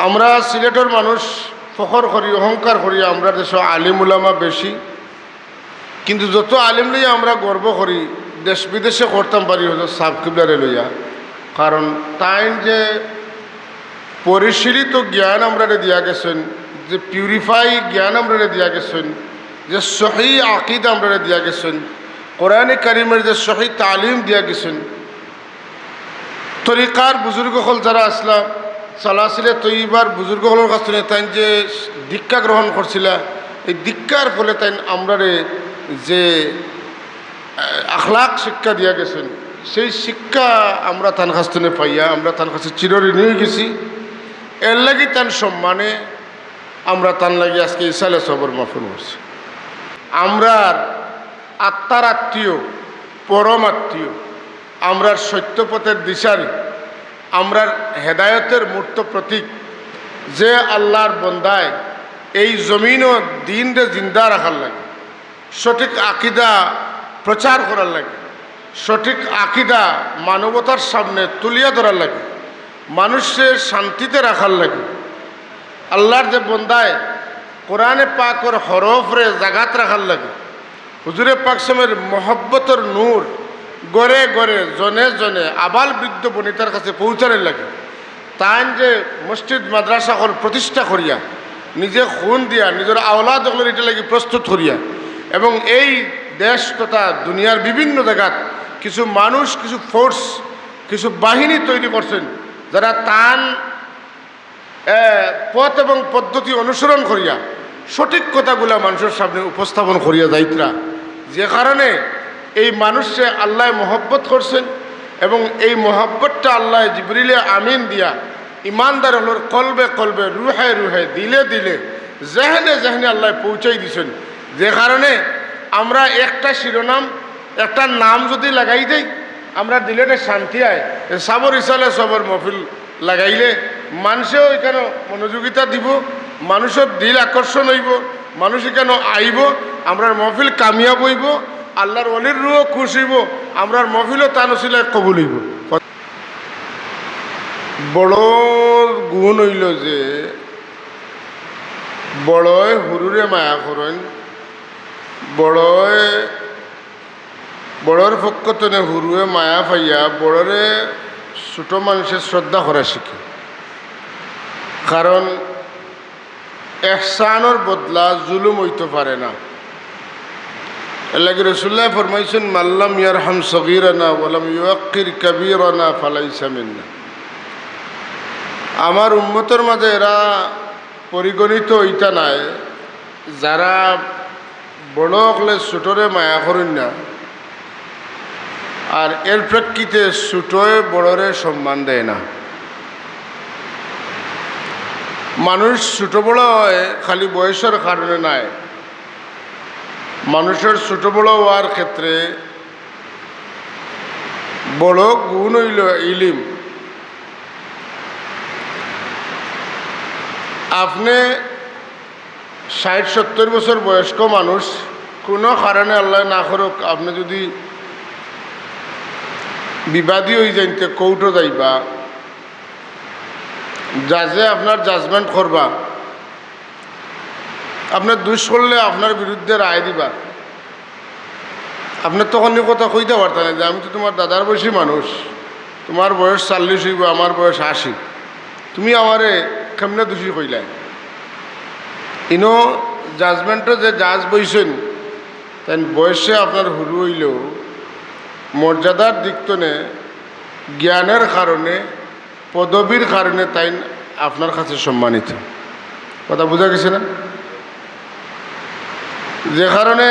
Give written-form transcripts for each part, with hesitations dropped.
আমরা সিলেটের মানুষ ফখর করি, অহংকার করি আমরা দেশ আলিম উলামা বেশি, কিন্তু যত আলিম লইয়া আমরা গর্ব করি দেশ বিদেশে করতাম পারি হজরত সাহেব কিবলারে লইয়া। কারণ তাই যে পরিশীলিত জ্ঞান আমরা দিয়া গেছেন, যে পিউরিফাই জ্ঞান আমরা দিয়া গেছেন, যে সহি আকিদ আমরা দিয়া গেছেন, কোরআনে কারিমের যে সহি তালিম দিয়া গেছেন, তরিকার বুজুর্গ হল যারা আসলা সালাসিলে তৈবার বুজুর্গ হলের কাছ থেকে তাই যে দীক্ষা গ্রহণ করছিল, এই দীক্ষার ফলে তাই আমরারে যে আখলাক শিক্ষা দিয়া গেছেন, সেই শিক্ষা আমরা তার কাছ থেকে পাইয়া আমরা তার কাছে চিরঋণী হয়ে গেছি। এর লাগি তার সম্মানে আমরা তার লাগি আজকে ইসালে সবর মাফুল করছি। আমরার আত্মার আত্মীয়, পরম আত্মীয়, আমরার সত্যপথের দিশারি, আমরার হেদায়তের মূর্ত প্রতীক, যে আল্লাহর বন্দায় এই জমিন ও দিনরে জিন্দা রাখার লাগে, সঠিক আকিদা প্রচার করার লাগে, সঠিক আকিদা মানবতার সামনে তুলিয়া ধরার লাগে, মানুষের শান্তিতে রাখার লাগে, আল্লাহর যে বন্দায় কোরআনে পাকর হরফরে জাগাত রাখার লাগে, হুজুরে পাক সামের মহব্বতর নূর গড়ে গড়ে জনে জনে আবাল বৃদ্ধ বনিতার কাছে পৌঁছানোর লাগে, তাই যে মসজিদ মাদ্রাসা প্রতিষ্ঠা করিয়া নিজে খুন দিয়া নিজের আওলাদ এটা লাগি প্রস্তুত করিয়া, এবং এই দেশ তথা দুনিয়ার বিভিন্ন জায়গাত কিছু মানুষ, কিছু ফোর্স, কিছু বাহিনী তৈরি করছেন যারা তান পথ এবং পদ্ধতি অনুসরণ করিয়া সঠিক কথাগুলা মানুষের সামনে উপস্থাপন করিয়া যাইতরা, যে কারণে এই মানুষে আল্লাহ মহব্বত করছেন, এবং এই মহব্বতটা আল্লাহ জিবরিলে আমিন দিয়া ইমানদার হলোর কলবে কলবে, রুহে রুহে, দিলে দিলে, জেহনে জেহনে আল্লাহ পৌঁছাই দিছেন। যে কারণে আমরা একটা শিরোনাম, একটা নাম যদি লাগাই দেই আমরা দিলেটা শান্তি আয়। সাবর ইসালে সবর মহফিল লাগাইলে মানুষেও এখানে মনোযোগিতা দিব, মানুষের দিল আকর্ষণ হইব, মানুষ এখানে আইব, আমরার মহফিল কামিয়াব হইব, আল্লাহর ওলির রুও খুশ হইব, আমরার মহফিলও তানসিলায় কবুল হইব। বড় গুণ হইল যে বড়য় হুরুরে মায়া করেন, বড়র পক্ষ থেকে হুরুয়ে মায়া পাইয়া বড়রে ছোট মানুষের শ্রদ্ধা করা শিখে। কারণ এহসানোর বদলা জুলুম হইতে পারে না। এর লাগে রাসূলুল্লাহ ফরমাইছেন, মাল্লাম ইয়ারহাম সগীরানা ওয়ালাম ইউআক্কির কাবীরানা ফালাইসা মিন্না। আমার উম্মতের মাঝে এরা পরিগণিত হইতা নাই যারা বড় হলে ছোটরে মায়া করেন না, আর এর প্রেক্ষিতে ছোটয়ে বড়রে সম্মান দেয় না। মানুষ ছোট বড় হয় খালি বয়সের কারণে নাই, মানুষের ছোট বড় হওয়ার ক্ষেত্রে বড় গুণ হইল ইলিম। আপনি 60-70 বছর বয়স্ক মানুষ, কোনো কারণে আল্লাহ না করুক আপনি যদি বিবাদী হয়ে যাইতে কোর্টও যাইবা, জাজে আপনার জাজমেন্ট করবা, আপনার দোষ করলে আপনার বিরুদ্ধে রায় দিবা, আপনার তখন কথা কইতে পারতেন যে আমি তো তোমার দাদার বয়সী মানুষ, তোমার বয়স 40 হইব, আমার বয়স 80, তুমি আমারে কেমনে দোষী কইলাই। ইনো জাজমেন্টে যে জাজ বইছেন তাই বয়সে আপনার হুরু হইলেও মর্যাদার দিকতনে জ্ঞানের কারণে, পদবীর কারণে তাই আপনার কাছে সম্মানিত। কথা বোঝা গেছে না? যে কারণে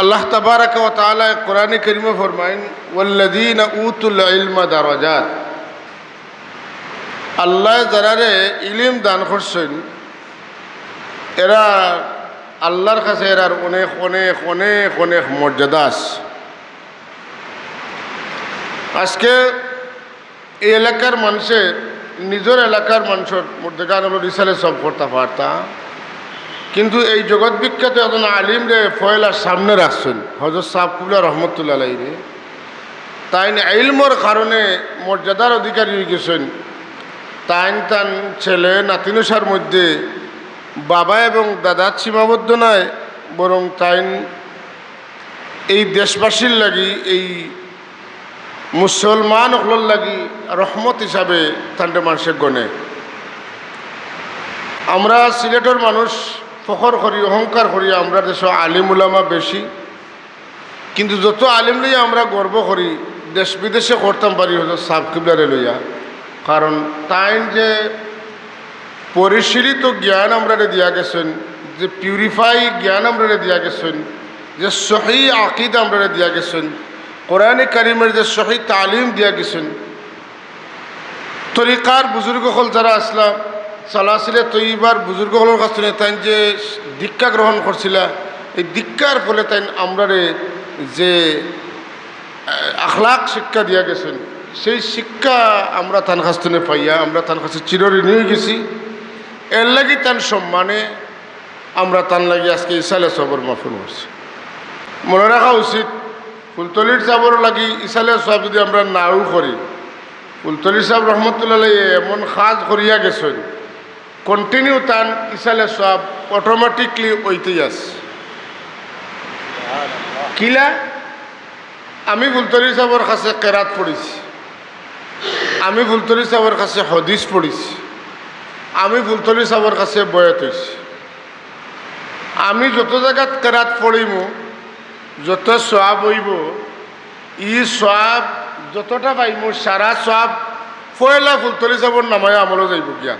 আল্লাহ তাবারাকা ওয়া তাআলা কোরআনে কারিমে ফরমায়েন, ওয়াল্লাযীনা উতুল ইলমা দারাজাত। আল্লাহ যারারে ইলিম দান করছেন এরা আল্লাহর কাছে এরার অনেক অনেক অনেক অনেক মর্যাদা আছে। আজকে এই এলাকার মানুষের নিজের এলাকার মানুষের মর্যাদা রিসালে সব করতে পারতা, কিন্তু এই জগৎ বিখ্যাত একজন আলিম রে ফয়লার সামনে রাখছেন হযরত সাহেব কিবলা রহমতুল্লাহ আলাইহি রে। তাইন ইলমর কারণে মর্যাদার অধিকারী হয়ে গেছেন। তান ছেলে নাতিনুসার মধ্যে বাবা এবং দাদার সীমাবদ্ধ নয়, বরং তাইন এই দেশবাসীর লাগি, এই মুসলমান হলর লাগি রহমত হিসাবে তান্ডে মানুষের গণে। আমরা সিলেটের মানুষ ফখর করি, অহংকার করি আমরা দেশ আলিম উলামা বেশি, কিন্তু যত আলিম লইয়া আমরা গর্ব করি দেশ বিদেশে করতাম পারি হলো সাব কিবলারে লইয়া। কারণ তাইন যে পরিশীলিত জ্ঞান আমরা দিয়া গেছেন, যে পিউরিফাই জ্ঞান আমরা দিয়া গেছেন, যে সহি আকিদ আমরা দিয়া গেছেন, কোরআনে কারিমের যে সহি তালিম দিয়া গেছেন, তরিকার বুজুর্গ হল যারা আসলাম সালাসিলে তৈবার বুজুর্গ হলের কাছ থেকে তাই যে দীক্ষা গ্রহণ করছিলা, এই দীক্ষার ফলে তাই আমরারে যে আখলাক শিক্ষা দিয়া গেছেন, সেই শিক্ষা আমরা তার কাছ থেকে পাইয়া আমরা তার কাছে চিরঋণী হয়ে গেছি। এর লাগি তার সম্মানে আমরা তার লাগি আজকে ইসালে সবর মাহফিল করছি। মনে রাখা উচিত, ফুলতলির সাবর লাগি ইসালে সব যদি আমরা নাও করি, ফুলতলির সাহেব রহমতুল্লাহ এমন খাজ করিয়া গেছেন, কন্টিনিউ তান ইসালে সব অটোমেটিকলি ওইতেই আছে। কিলা আমি ফুলতলি সাহেবের কাছে কেরাত পড়েছি, আমি ফুলতলি সাহেবের কাছে হদিস পড়েছি, আমি ফুলতলি সাহেবের কাছে বয়াত হয়েছি। আমি যত জায়গাত কেরাত পড়িমু, যত সওয়াব হইব, ই সওয়াব যতটা পাইমু সারা সওয়াব পয়লা ফুলতলি সাহেবের নামায় আমলও যাইব গিয়া।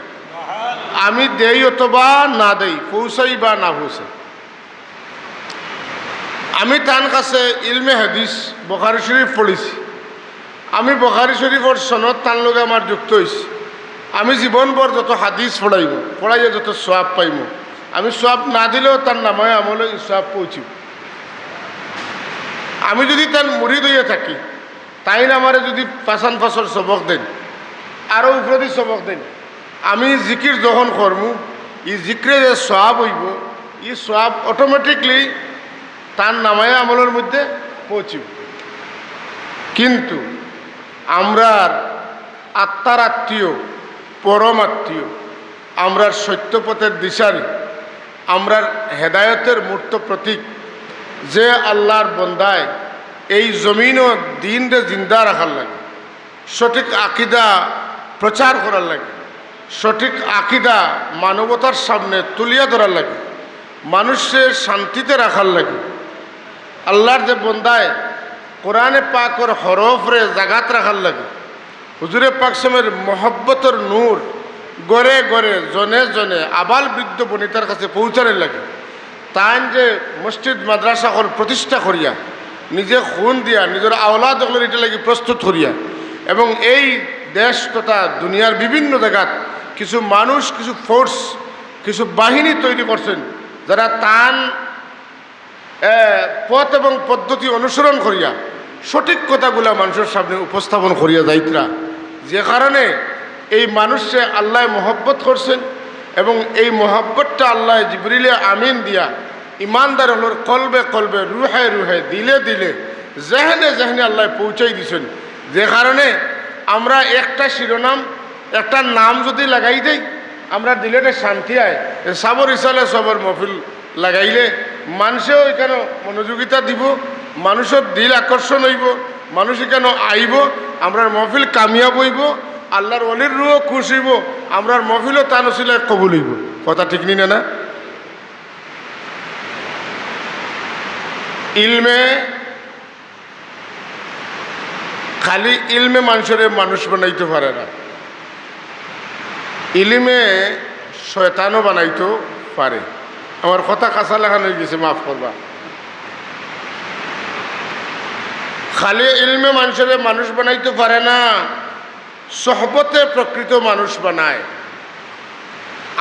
আমি দেই অথবা না দেই, পৌঁছাই বা না পৌঁছাই। আমি তার কাছে ইলমে হাদিস বুখারী শরীফ পড়েছি, আমি বুখারী শরীফের সনদ তার লগে আমার যুক্ত হয়েছি। আমি জীবনভর যত হাদিস পড়াইয়া যত সওয়াব পাইব, আমি সওয়াব না দিলেও তার নামায় আমলে সওয়াব পৌঁছিব। আমি যদি তার মুরিদ হইয়া থাকি, তাই না আমারে যদি পাশান ফাঁসর সবক দেন, আরও উপরদি সবক দেন, আমি জিকির যখন করমু, ই জিক্রে যে সওয়াব হইব, ই সওয়াব অটোমেটিকলি তার নামায় আমলের মধ্যে পৌঁছিব। কিন্তু আমরার আত্মার আত্মীয়, পরম আত্মীয়, আমরার সত্যপথের দিশারি, আমরার হেদায়তের মূর্ত প্রতীক, যে আল্লাহর বন্দায় এই জমিন ও দিনরে জিন্দা রাখার লাগে, সঠিক আকিদা প্রচার করার লাগে, সঠিক আকিদা মানবতার সামনে তুলিয়া ধরার লাগে, মানুষের শান্তিতে রাখার লাগে, আল্লাহর যে বন্দায় কোরআনে পাকর হরফরে জাগাত রাখার লাগে, হুজুরে পাক সামের মহব্বতর নূর গড়ে গড়ে জনে জনে আবাল বৃদ্ধ বনিতার কাছে পৌঁছানোর লাগে, তাই যে মসজিদ মাদ্রাসা প্রতিষ্ঠা করিয়া নিজে খুন দিয়া নিজের আওলাদ হলের এটা লাগে প্রস্তুত করিয়া, এবং এই দেশ তথা দুনিয়ার বিভিন্ন জায়গাত কিছু মানুষ, কিছু ফোর্স, কিছু বাহিনী তৈরি করছেন, যারা তান পথ এবং পদ্ধতি অনুসরণ করিয়া সঠিক কথাগুলা মানুষের সামনে উপস্থাপন করিয়া যাইতরা, যে কারণে এই মানুষে আল্লাহ মহব্বত করছেন, এবং এই মহব্বতটা আল্লাহ জিবরিলে আমিন দিয়া ইমানদার হলোর কলবে কলবে, রুহে রুহে, দিলে দিলে, জেহনে জেহনে আল্লাহ পৌঁছাই দিছেন। যে কারণে আমরা একটা শিরোনাম, একটা নাম যদি লাগাই দেই, আমরা দিলেটা শান্তি আয়। সাবর ইসালে সবর মহফিল লাগাইলে মানুষেও এখানে মনোযোগিতা দিব, মানুষের দিল আকর্ষণ হইব, মানুষ এখানে আইব, আমরার মহফিল কামিয়াব হইব, আল্লাহর ওলির রুও খুশ হইব, আমরার মহফিলও তা নসিলায় কবুল হইব। কথা ঠিক নি না? ইলমে, খালি ইলমে মানুষের মানুষ বানাইতে পারে না, ইলমে শয়তানও বানাইতে পারে। আমার কথা কাঁচা লেখানো হয়ে গেছে, মাফ করবা। খালি ইলমে মানুষের মানুষ বানাইতে পারে না, সহবতে প্রকৃত মানুষ বানায়।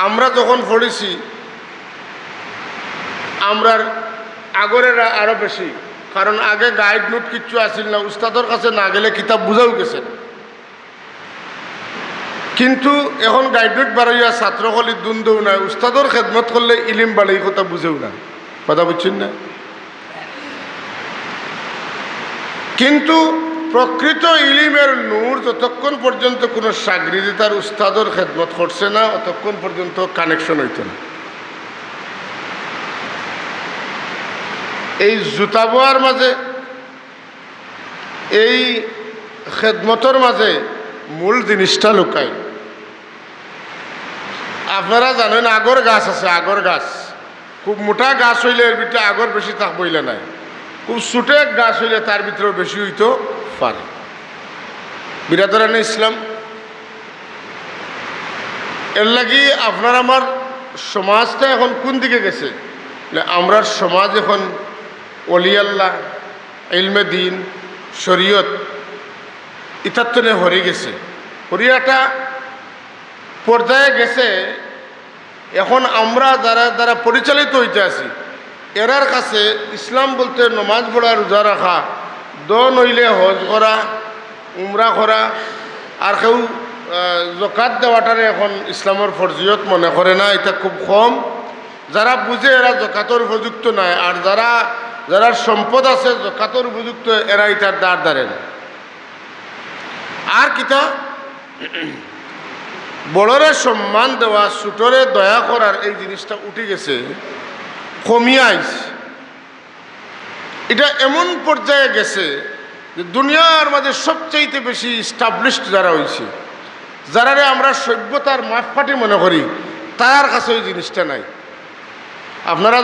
আমরা যখন পড়েছি, আমরার আগরের আরো বেশি, কারণ আগে গাইড নোট কিচ্ছু আসিল না, উস্তাদের কাছে না গেলে কিতাব বুঝাও গেছে না। কিন্তু এখন গাইড নোট বাড়াইয়া ছাত্রকলি দ্বন্দ্বও নাই, উস্তাদর খেদমত করলে ইলিম বাড়াই কথা বুঝেও না। কথা বুঝছেন না? কিন্তু প্রকৃত ইলিমের নূর যতক্ষণ পর্যন্ত কোনো সাগরিদে তার উস্তাদর খেদমত করছে না ততক্ষণ পর্যন্ত কানেকশন হইত না। এই জুতা বোয়ার মাঝে, এই খেদমতর মাঝে মূল জিনিসটা লুকায়। আপনারা জানেন আগর গাছ আছে, আগর গাছ খুব মোটা গাছ হইলে এর ভিতরে আগর বেশি থাকবইলে নাই, খুব ছোট গাছ হইলে তার ভিতরেও বেশি হইতো পারে। বিরাদরান ইসলাম, এর লাগি আপনার আমার সমাজটা এখন কোন দিকে গেছে? আমরা সমাজ এখন ওলি আল্লাহ, ইলমে দিন, শরীয়ত ইতাত্তনে হরে গেছে, হরিয়াটা পর্যায়ে গেছে। এখন আমরা যারা পরিচালিত হইতে আছি এরার কাছে ইসলাম বলতে নমাজ পড়া, রোজা রাখা, দন হইলে হজ করা, উমরা করা, আর কেউ জকাত দেওয়াটারে এখন ইসলামের ফরজিয়ত মনে করে না, এটা খুব কম। যারা বুঝে এরা জকাতর উপযুক্ত নয়, আর যারা সম্পদ আছে জকাতর উপযুক্ত এরা এটার দ্বার দাঁড়ে না। আর কিতা বড়রে সম্মান দেওয়া, ছোটরে দয়া করার এই জিনিসটা উঠে গেছে, কমিয়ে আইছে। এটা এমন পর্যায়ে গেছে যে দুনিয়ার মাঝে সবচাইতে বেশি স্টাবলিশড যারা হয়েছে, যারারে আমরা সভ্যতার মাপকাঠি মনে করি, তার কাছে ওই জিনিসটা নাই। আপনারা